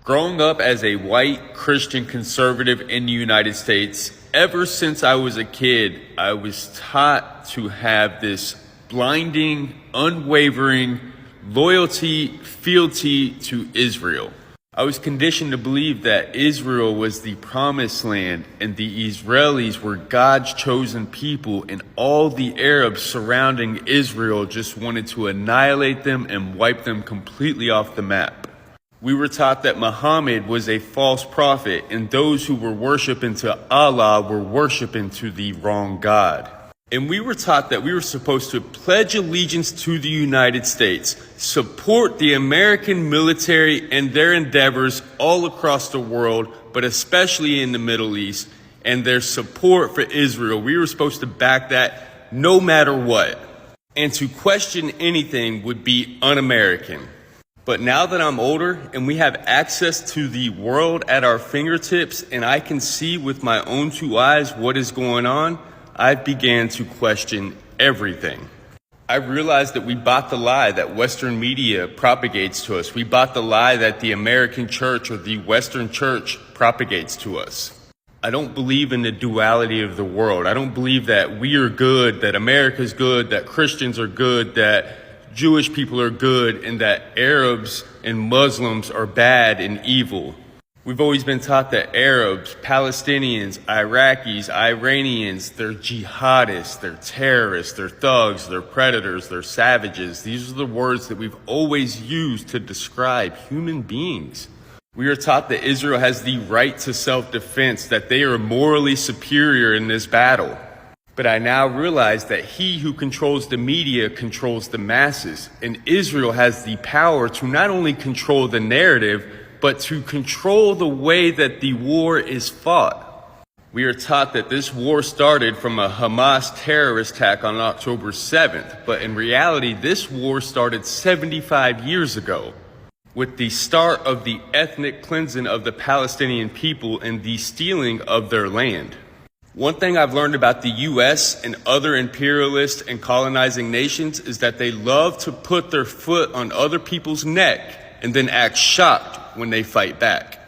Growing up as a white Christian conservative in the United States, ever since I was a kid, I was taught to have this blinding, unwavering loyalty, fealty to Israel. I was conditioned to believe that Israel was the promised land and the Israelis were God's chosen people, and all the Arabs surrounding Israel just wanted to annihilate them and wipe them completely off the map. We were taught that Muhammad was a false prophet and those who were worshiping to Allah were worshiping to the wrong God. And we were taught that we were supposed to pledge allegiance to the United States, support the American military and their endeavors all across the world, but especially in the Middle East, and their support for Israel. We were supposed to back that no matter what. And to question anything would be un-American. But now that I'm older and we have access to the world at our fingertips and I can see with my own two eyes what is going on, I began to question everything. I realized that we bought the lie that Western media propagates to us. We bought the lie that the American church or the Western church propagates to us. I don't believe in the duality of the world. I don't believe that we are good, that America's good, that Christians are good, that Jewish people are good, and that Arabs and Muslims are bad and evil. We've always been taught that Arabs, Palestinians, Iraqis, Iranians, they're jihadists, they're terrorists, they're thugs, they're predators, they're savages. These are the words that we've always used to describe human beings. We are taught that Israel has the right to self-defense, that they are morally superior in this battle. But I now realize that he who controls the media controls the masses, and Israel has the power to not only control the narrative, but to control the way that the war is fought. We are taught that this war started from a Hamas terrorist attack on October 7th, but in reality, this war started 75 years ago, with the start of the ethnic cleansing of the Palestinian people and the stealing of their land. One thing I've learned about the U.S. and other imperialist and colonizing nations is that they love to put their foot on other people's neck and then act shocked when they fight back.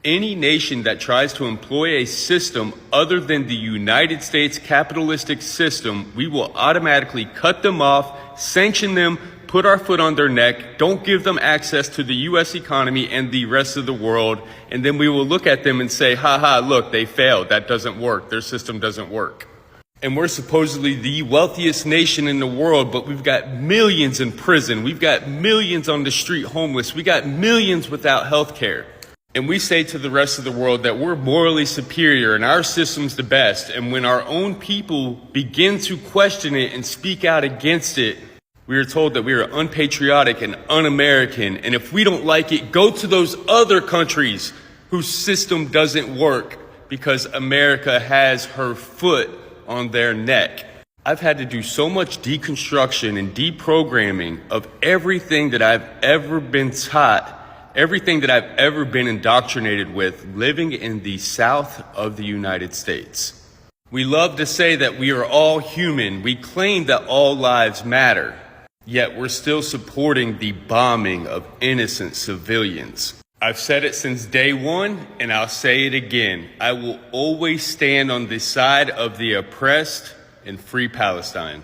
Any nation that tries to employ a system other than the United States capitalistic system, we will automatically cut them off, sanction them, put our foot on their neck, don't give them access to the U.S. economy and the rest of the world, and then we will look at them and say, look, they failed. That doesn't work. Their system doesn't work. And we're supposedly the wealthiest nation in the world, but we've got millions in prison. We've got millions on the street homeless. We got millions without health care. And we say to the rest of the world that we're morally superior and our system's the best. And when our own people begin to question it and speak out against it, we are told that we are unpatriotic and un-American, and if we don't like it, go to those other countries whose system doesn't work because America has her foot on their neck. I've had to do so much deconstruction and deprogramming of everything that I've ever been taught, everything that I've ever been indoctrinated with living in the South of the United States. We love to say that we are all human. We claim that all lives matter. Yet we're still supporting the bombing of innocent civilians. I've said it since day one, and I'll say it again. I will always stand on the side of the oppressed and free Palestine.